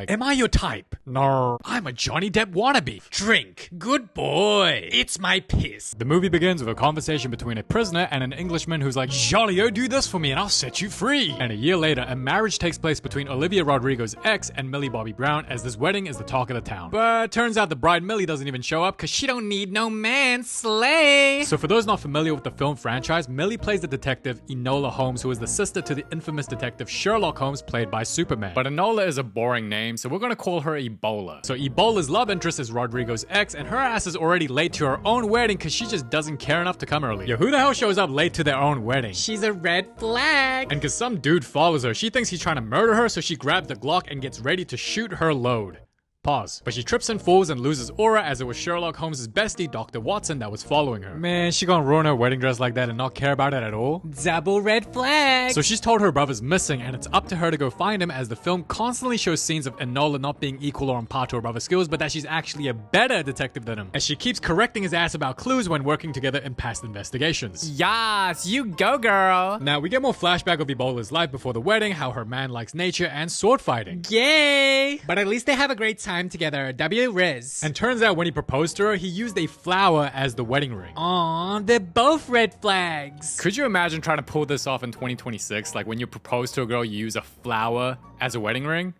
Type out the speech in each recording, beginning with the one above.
Am I your type? No. I'm a Johnny Depp wannabe. Drink. Good boy. It's my piss. The movie begins with a conversation between a prisoner and an Englishman who's like, Jolly-o, do this for me and I'll set you free. And a year later, a marriage takes place between Olivia Rodrigo's ex and Millie Bobby Brown, as this wedding is the talk of the town. But turns out the bride Millie doesn't even show up because she don't need no man. Slay. So for those not familiar with the film franchise, Millie plays the detective Enola Holmes, who is the sister to the infamous detective Sherlock Holmes, played by Superman. But Enola is a boring name, so we're gonna call her Ebola. So Ebola's love interest is Rodrigo's ex, and her ass is already late to her own wedding because she just doesn't care enough to come early. Yo, who the hell shows up late to their own wedding? She's a red flag. And cause some dude follows her, she thinks he's trying to murder her, so she grabs the Glock and gets ready to shoot her load. Pause. But she trips and falls and loses aura, as it was Sherlock Holmes' bestie, Dr. Watson, that was following her. Man, she gonna ruin her wedding dress like that and not care about it at all? Double red flag! So she's told her brother's missing, and it's up to her to go find him, as the film constantly shows scenes of Enola not being equal or on par to her brother's skills, but that she's actually a better detective than him, as she keeps correcting his ass about clues when working together in past investigations. Yas, you go girl! Now, we get more flashback of Ebola's life before the wedding, how her man likes nature and sword fighting. Yay! But at least they have a great time together. W Riz. And turns out when he proposed to her, he used a flower as the wedding ring. Aww, they're both red flags. Could you imagine trying to pull this off in 2026? Like when you propose to a girl, you use a flower as a wedding ring?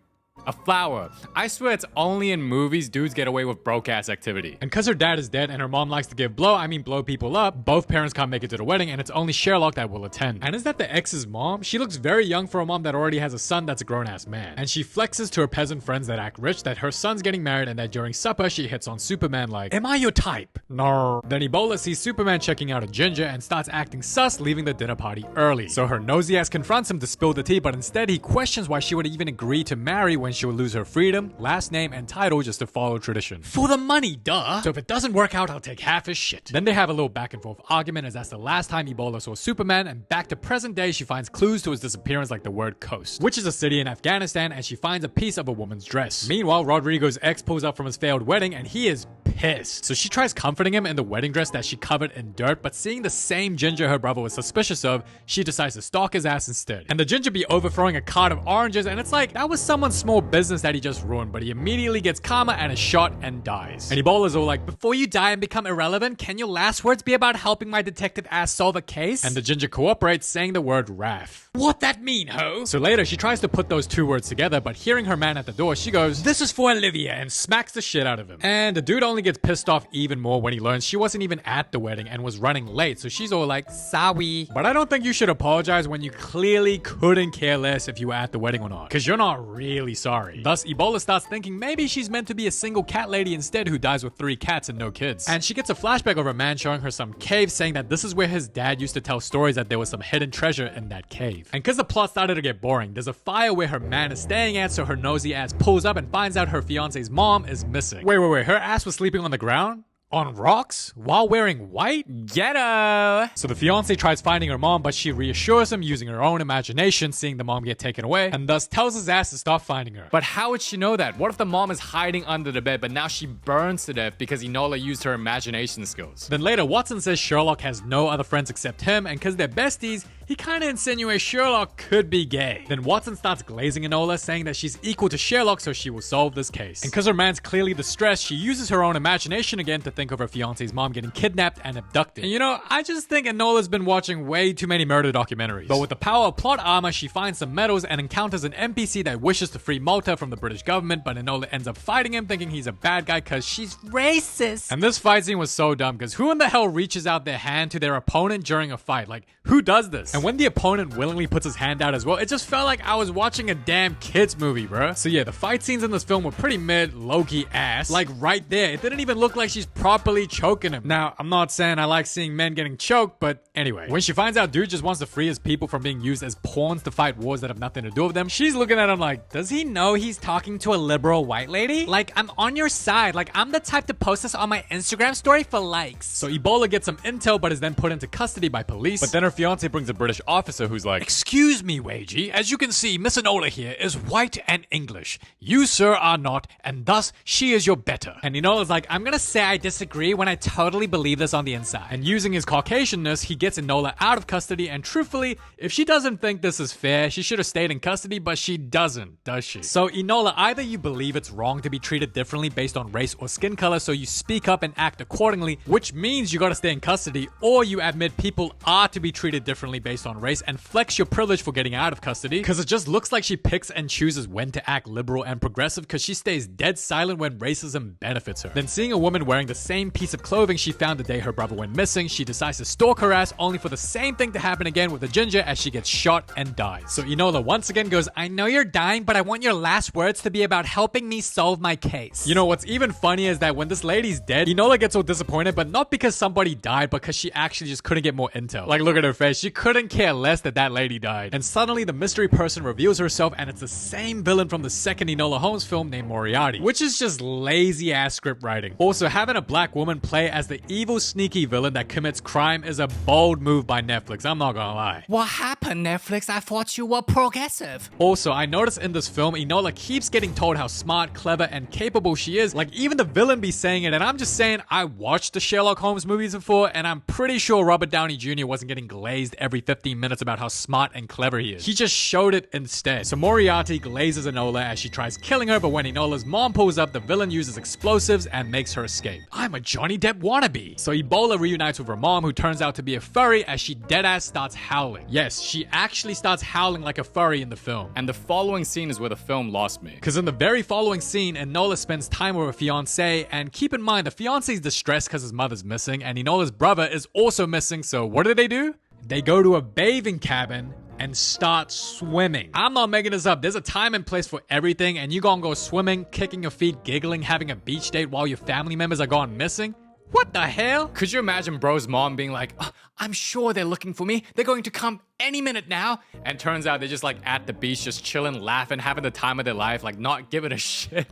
A flower. I swear it's only in movies dudes get away with broke-ass activity. And cause her dad is dead and her mom likes to give blow people up, both parents can't make it to the wedding, and it's only Sherlock that will attend. And is that the ex's mom? She looks very young for a mom that already has a son that's a grown-ass man. And she flexes to her peasant friends that act rich that her son's getting married, and that during supper she hits on Superman like, am I your type? No. Then Ebola sees Superman checking out a ginger and starts acting sus, leaving the dinner party early. So her nosy ass confronts him to spill the tea, but instead he questions why she would even agree to marry when she would lose her freedom, last name, and title just to follow tradition. For the money, duh! So if it doesn't work out, I'll take half his shit. Then they have a little back and forth argument, as that's the last time Ebola saw Superman, and back to present day, she finds clues to his disappearance like the word coast, which is a city in Afghanistan, and she finds a piece of a woman's dress. Meanwhile, Rodrigo's ex pulls up from his failed wedding, and he is pissed. So she tries comforting him in the wedding dress that she covered in dirt, but seeing the same ginger her brother was suspicious of, she decides to stalk his ass instead. And the ginger be overthrowing a cart of oranges, and it's like, that was someone's small business that he just ruined, but he immediately gets karma and is shot and dies. And Ebola's all like, before you die and become irrelevant, can your last words be about helping my detective ass solve a case? And the ginger cooperates, saying the word Raph. What that mean, ho? So later, she tries to put those two words together, but hearing her man at the door, she goes, this is for Olivia, and smacks the shit out of him. And the dude only gets pissed off even more when he learns she wasn't even at the wedding and was running late, so she's all like, sorry. But I don't think you should apologize when you clearly couldn't care less if you were at the wedding or not, because you're not really sorry. Thus, Ebola starts thinking maybe she's meant to be a single cat lady instead who dies with 3 cats and no kids. And she gets a flashback of her man showing her some cave, saying that this is where his dad used to tell stories that there was some hidden treasure in that cave. And because the plot started to get boring, there's a fire where her man is staying at, so her nosy ass pulls up and finds out her fiance's mom is missing. Wait, her ass was sleeping on the ground? On rocks? While wearing white? Ghetto! So the fiance tries finding her mom, but she reassures him using her own imagination, seeing the mom get taken away, and thus tells his ass to stop finding her. But how would she know that? What if the mom is hiding under the bed, but now she burns to death because Enola used her imagination skills? Then later, Watson says Sherlock has no other friends except him, and because they're besties, he kinda insinuates Sherlock could be gay. Then Watson starts glazing Enola, saying that she's equal to Sherlock, so she will solve this case. And because her man's clearly distressed, she uses her own imagination again to think of her fiance's mom getting kidnapped and abducted. And you know, I just think Enola's been watching way too many murder documentaries. But with the power of plot armor, she finds some medals and encounters an NPC that wishes to free Malta from the British government, but Enola ends up fighting him, thinking he's a bad guy because she's racist. And this fight scene was so dumb, because who in the hell reaches out their hand to their opponent during a fight? Like, who does this? And when the opponent willingly puts his hand out as well, it just felt like I was watching a damn kids movie, bruh. So yeah, the fight scenes in this film were pretty mid, low-key ass. Like right there, it didn't even look like she's properly choking him. Now, I'm not saying I like seeing men getting choked, but anyway. When she finds out dude just wants to free his people from being used as pawns to fight wars that have nothing to do with them, she's looking at him like, does he know he's talking to a liberal white lady? Like, I'm on your side. Like, I'm the type to post this on my Instagram story for likes. So Ebola gets some intel, but is then put into custody by police. But then her fiance brings a British officer who's like, excuse me, Wagey. As you can see, Miss Enola here is white and English. You, sir, are not, and thus she is your better. And Enola's like, I'm gonna say I disagree disagree when I totally believe this on the inside. And using his Caucasianness, he gets Enola out of custody, and truthfully, if she doesn't think this is fair, she should have stayed in custody, but she doesn't, does she? So Enola, either you believe it's wrong to be treated differently based on race or skin color, so you speak up and act accordingly, which means you gotta stay in custody, or you admit people are to be treated differently based on race and flex your privilege for getting out of custody, because it just looks like she picks and chooses when to act liberal and progressive because she stays dead silent when racism benefits her. Then seeing a woman wearing the same piece of clothing she found the day her brother went missing, she decides to stalk her ass only for the same thing to happen again with the ginger as she gets shot and dies. So Enola once again goes, I know you're dying, but I want your last words to be about helping me solve my case. You know what's even funny is that when this lady's dead, Enola gets so disappointed, but not because somebody died, but because she actually just couldn't get more intel. Like, look at her face. She couldn't care less that that lady died. And suddenly the mystery person reveals herself, and it's the same villain from the second Enola Holmes film named Moriarty, which is just lazy ass script writing. Also, having a black woman play as the evil sneaky villain that commits crime is a bold move by Netflix, I'm not gonna lie. What happened, Netflix? I thought you were progressive. Also, I noticed in this film, Enola keeps getting told how smart, clever, and capable she is. Like, even the villain be saying it, and I'm just saying, I watched the Sherlock Holmes movies before, and I'm pretty sure Robert Downey Jr. wasn't getting glazed every 15 minutes about how smart and clever he is. He just showed it instead. So Moriarty glazes Enola as she tries killing her, but when Enola's mom pulls up, the villain uses explosives and makes her escape. I'm a Johnny Depp wannabe. So Ebola reunites with her mom, who turns out to be a furry, as she deadass starts howling. Yes, she actually starts howling like a furry in the film. And the following scene is where the film lost me. Because in the very following scene, Enola spends time with her fiancé, and keep in mind, the fiancé's distressed because his mother's missing, and Enola's brother is also missing, so what do? They go to a bathing cabin and start swimming. I'm not making this up. There's a time and place for everything, and you gonna go swimming, kicking your feet, giggling, having a beach date while your family members are gone missing? What the hell? Could you imagine bro's mom being like, "Oh, I'm sure they're looking for me. They're going to come any minute now." And turns out they're just like at the beach, just chilling, laughing, having the time of their life, like not giving a shit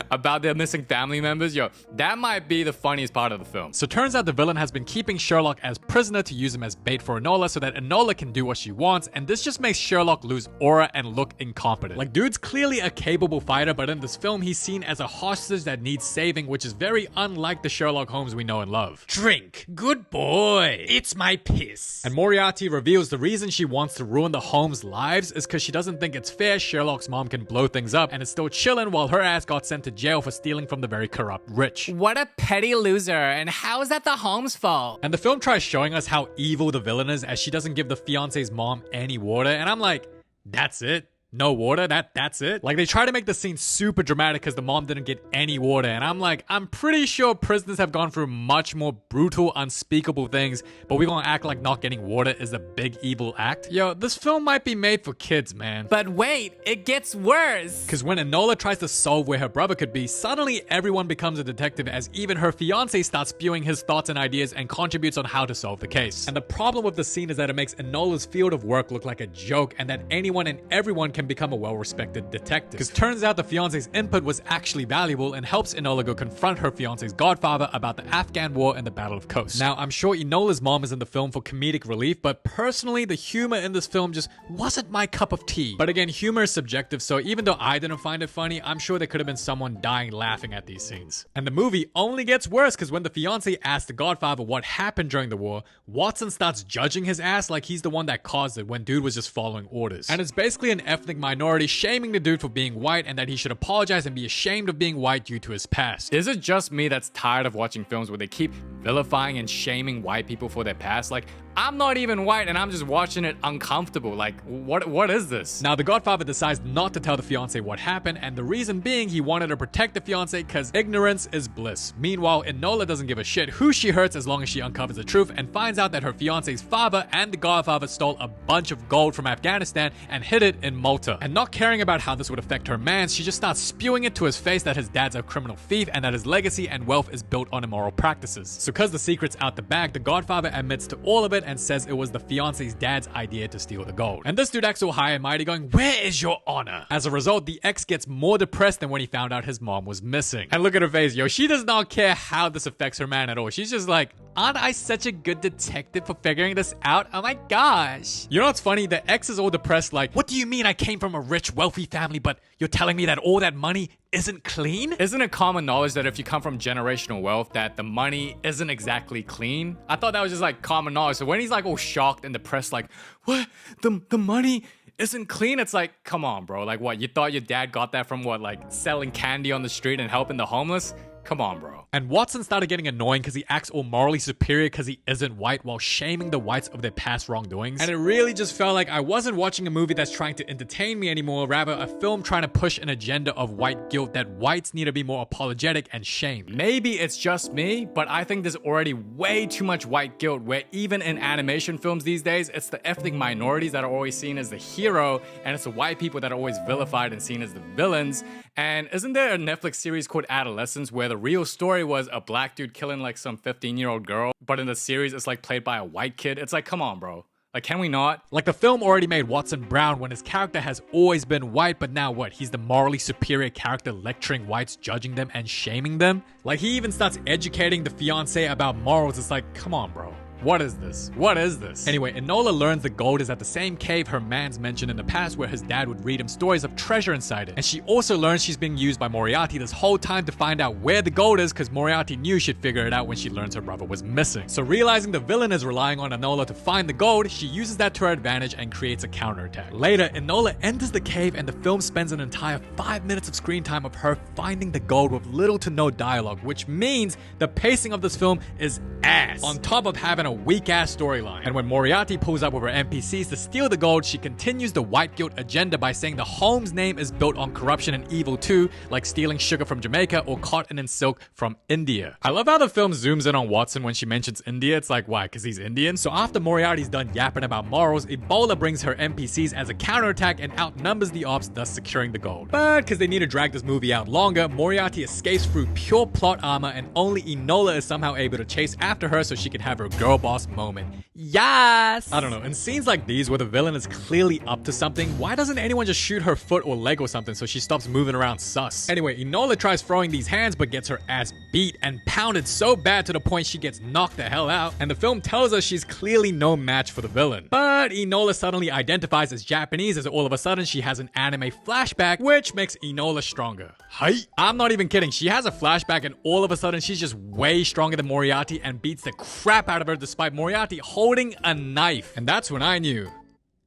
about their missing family members. Yo, that might be the funniest part of the film. So turns out the villain has been keeping Sherlock as prisoner to use him as bait for Enola so that Enola can do what she wants, and this just makes Sherlock lose aura and look incompetent. Like, dude's clearly a capable fighter, but in this film he's seen as a hostage that needs saving, which is very unlike the Sherlock Holmes we know and love. Drink. Good boy. It's my piss. And Moriarty reveals the reason she wants to ruin the Holmes' lives is because she doesn't think it's fair Sherlock's mom can blow things up and is still chilling while her ass got sent to jail for stealing from the very corrupt rich. What a petty loser, and how is that the Holmes' fault? And the film tries showing us how evil the villain is, as she doesn't give the fiance's mom any water, and I'm like, that's it? No water? That's it? Like, they try to make the scene super dramatic because the mom didn't get any water, and I'm like, I'm pretty sure prisoners have gone through much more brutal, unspeakable things, but we're gonna act like not getting water is a big evil act? Yo, this film might be made for kids, man. But wait, it gets worse. Because when Enola tries to solve where her brother could be, suddenly everyone becomes a detective, as even her fiance starts spewing his thoughts and ideas and contributes on how to solve the case. And the problem with the scene is that it makes Enola's field of work look like a joke, and that anyone and everyone can become a well-respected detective. Because turns out the fiance's input was actually valuable and helps Enola go confront her fiance's godfather about the Afghan war and the Battle of Khost. Now, I'm sure Enola's mom is in the film for comedic relief, but personally, the humor in this film just wasn't my cup of tea. But again, humor is subjective, so even though I didn't find it funny, I'm sure there could have been someone dying laughing at these scenes. And the movie only gets worse because when the fiance asks the godfather what happened during the war, Watson starts judging his ass like he's the one that caused it when dude was just following orders. And it's basically an ethnic minority shaming the dude for being white and that he should apologize and be ashamed of being white due to his past. Is it just me that's tired of watching films where they keep vilifying and shaming white people for their past? Like, I'm not even white and I'm just watching it uncomfortable. Like, what is this? Now, the godfather decides not to tell the fiance what happened, and the reason being he wanted to protect the fiance because ignorance is bliss. Meanwhile, Enola doesn't give a shit who she hurts as long as she uncovers the truth and finds out that her fiance's father and the godfather stole a bunch of gold from Afghanistan and hid it in Malta. And not caring about how this would affect her man, she just starts spewing it to his face that his dad's a criminal thief and that his legacy and wealth is built on immoral practices. So because the secret's out the bag, the godfather admits to all of it and says it was the fiance's dad's idea to steal the gold. And this dude acts so high and mighty going, where is your honor? As a result, the ex gets more depressed than when he found out his mom was missing. And look at her face, yo, she does not care how this affects her man at all. She's just like, Aren't I such a good detective for figuring this out? Oh my gosh. You know what's funny? The ex is all depressed like, what do you mean I came from a rich, wealthy family, but you're telling me that all that money isn't clean? Isn't it common knowledge that if you come from generational wealth that the money isn't exactly clean? I thought that was just like common knowledge. So when he's like all shocked and depressed like, what? The money isn't clean? It's like, come on, bro. Like what? You thought your dad got that from what? Like selling candy on the street and helping the homeless? Come on, bro. And Watson started getting annoying because he acts all morally superior because he isn't white while shaming the whites of their past wrongdoings. And it really just felt like I wasn't watching a movie that's trying to entertain me anymore, rather a film trying to push an agenda of white guilt that whites need to be more apologetic and shamed. Maybe it's just me, but I think there's already way too much white guilt where even in animation films these days, it's the ethnic minorities that are always seen as the hero and it's the white people that are always vilified and seen as the villains. And isn't there a Netflix series called Adolescence where the real story was a black dude killing like some 15-year-old girl, but in the series it's like played by a white kid? It's like, come on, bro. Like, can we not? Like, the film already made Watson brown when his character has always been white, but now what? He's the morally superior character lecturing whites, judging them, and shaming them? Like, he even starts educating the fiancé about morals. It's like, come on, bro. What is this? What is this? Anyway, Enola learns the gold is at the same cave her man's mentioned in the past where his dad would read him stories of treasure inside it. And she also learns she's being used by Moriarty this whole time to find out where the gold is because Moriarty knew she'd figure it out when she learns her brother was missing. So realizing the villain is relying on Enola to find the gold, she uses that to her advantage and creates a counterattack. Later, Enola enters the cave and the film spends an entire 5 minutes of screen time of her finding the gold with little to no dialogue, which means the pacing of this film is ass. On top of having a weak-ass storyline. And when Moriarty pulls up with her NPCs to steal the gold, she continues the white guilt agenda by saying the Holmes name is built on corruption and evil too, like stealing sugar from Jamaica or cotton and silk from India. I love how the film zooms in on Watson when she mentions India. It's like, why? Because he's Indian? So after Moriarty's done yapping about morals, Ebola brings her NPCs as a counterattack and outnumbers the ops, thus securing the gold. But because they need to drag this movie out longer, Moriarty escapes through pure plot armor and only Enola is somehow able to chase after her so she can have her girl boss moment. Yes! I don't know, in scenes like these where the villain is clearly up to something, why doesn't anyone just shoot her foot or leg or something so she stops moving around sus? Anyway, Enola tries throwing these hands but gets her ass beat and pounded so bad to the point she gets knocked the hell out, and the film tells us she's clearly no match for the villain. But Enola suddenly identifies as Japanese as all of a sudden she has an anime flashback, which makes Enola stronger. Hi! I'm not even kidding, she has a flashback and all of a sudden she's just way stronger than Moriarty and beats the crap out of her despite Moriarty holding a knife. And that's when I knew,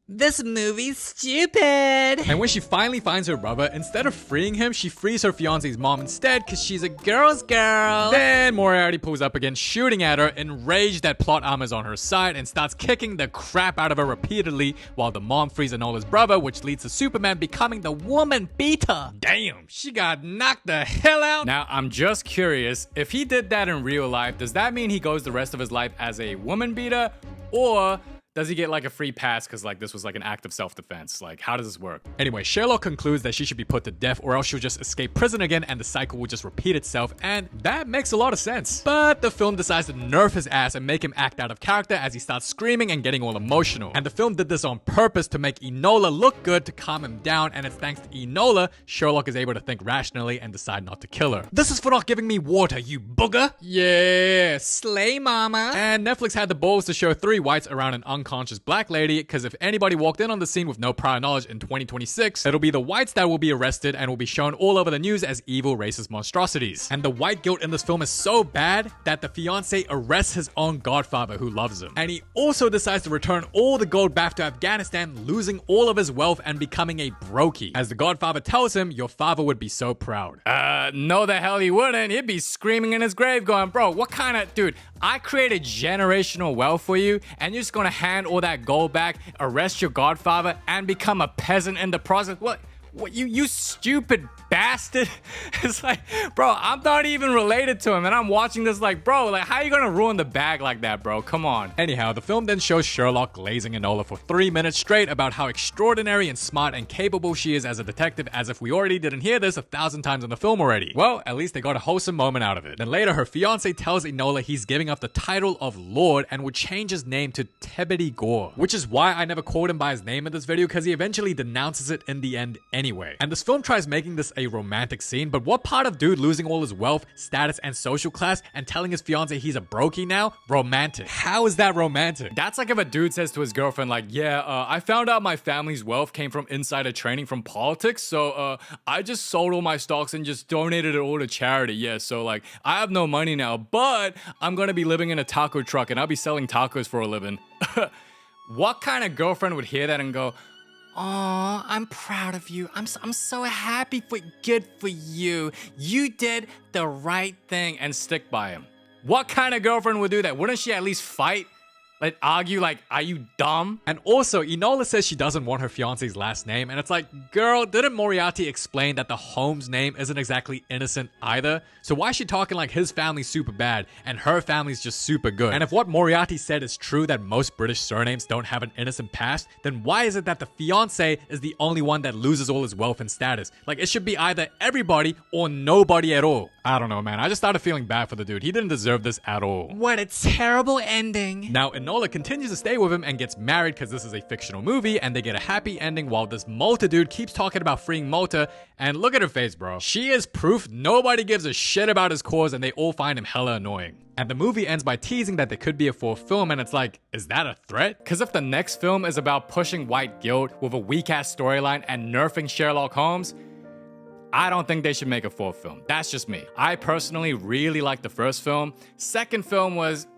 this movie's stupid. And when she finally finds her brother, instead of freeing him, she frees her fiance's mom instead because she's a girl's girl. Then Moriarty pulls up again, shooting at her, enraged that plot armor's on her side, and starts kicking the crap out of her repeatedly while the mom frees Enola's brother, which leads to Superman becoming the woman beater. Damn, she got knocked the hell out. Now, I'm just curious, if he did that in real life, does that mean he goes the rest of his life as a woman beater? Or does he get like a free pass because like this was like an act of self-defense? Like, how does this work? Anyway, Sherlock concludes that she should be put to death or else she'll just escape prison again and the cycle will just repeat itself, and that makes a lot of sense. But the film decides to nerf his ass and make him act out of character as he starts screaming and getting all emotional. And the film did this on purpose to make Enola look good to calm him down, and it's thanks to Enola, Sherlock is able to think rationally and decide not to kill her. This is for not giving me water, you booger! Yeah, slay mama! And Netflix had the balls to show 3 whites around an unconscious black lady, because if anybody walked in on the scene with no prior knowledge in 2026, it'll be the whites that will be arrested and will be shown all over the news as evil racist monstrosities. And the white guilt in this film is so bad that the fiancé arrests his own godfather who loves him. And he also decides to return all the gold back to Afghanistan, losing all of his wealth and becoming a brokey. As the godfather tells him, your father would be so proud. No the hell he wouldn't. He'd be screaming in his grave going, bro, what kind of, dude, I created generational wealth for you and you're just gonna hand all that gold back, arrest your godfather, and become a peasant in the process? What you stupid bastard. It's like, bro, I'm not even related to him and I'm watching this like, bro, like, how you gonna ruin the bag like that, bro? Come on. Anyhow, the film then shows Sherlock glazing Enola for 3 minutes straight about how extraordinary and smart and capable she is as a detective, as if we already didn't hear this 1,000 times in the film already. Well, at least they got a wholesome moment out of it. Then later, her fiance tells Enola he's giving up the title of Lord and would change his name to Tebedy Gore, which is why I never called him by his name in this video, because he eventually denounces it in the end anyway. anyway. And this film tries making this a romantic scene, but what part of dude losing all his wealth, status, and social class and telling his fiance he's a brokey now? Romantic. How is that romantic? That's like if a dude says to his girlfriend, like, yeah, I found out my family's wealth came from insider trading from politics, so I just sold all my stocks and just donated it all to charity. Yeah, so like, I have no money now, but I'm gonna be living in a taco truck and I'll be selling tacos for a living. What kind of girlfriend would hear that and go, "Aw, I'm proud of you. I'm so happy for good for you. You did the right thing," and stick by him? What kind of girlfriend would do that? Wouldn't she at least fight? Like, argue, like, are you dumb? And also, Enola says she doesn't want her fiance's last name, and it's like, girl, didn't Moriarty explain that the Holmes name isn't exactly innocent either? So why is she talking like his family's super bad and her family's just super good? And if what Moriarty said is true, that most British surnames don't have an innocent past, then why is it that the fiance is the only one that loses all his wealth and status? Like, it should be either everybody or nobody at all. I don't know, man. I just started feeling bad for the dude. He didn't deserve this at all. What a terrible ending. Now, Enola continues to stay with him and gets married because this is a fictional movie, and they get a happy ending while this Malta dude keeps talking about freeing Malta. And look at her face, bro. She is proof nobody gives a shit about his cause, and they all find him hella annoying. And the movie ends by teasing that there could be a fourth film, and it's like, is that a threat? Because if the next film is about pushing white guilt with a weak-ass storyline and nerfing Sherlock Holmes, I don't think they should make a fourth film. That's just me. I personally really liked the first film. Second film was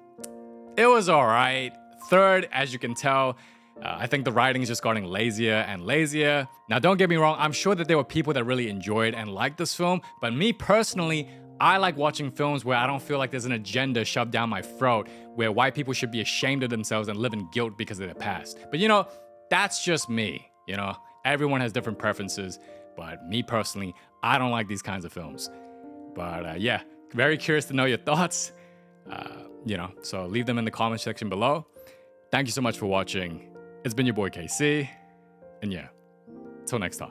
alright. Third, as you can tell, I think the writing is just getting lazier and lazier. Now, don't get me wrong, I'm sure that there were people that really enjoyed and liked this film, but me personally, I like watching films where I don't feel like there's an agenda shoved down my throat, where white people should be ashamed of themselves and live in guilt because of their past. But you know, that's just me. You know, everyone has different preferences, but me personally, I don't like these kinds of films. But yeah, very curious to know your thoughts. You know, so leave them in the comment section below. Thank you so much for watching. It's been your boy KC, and yeah, till next time.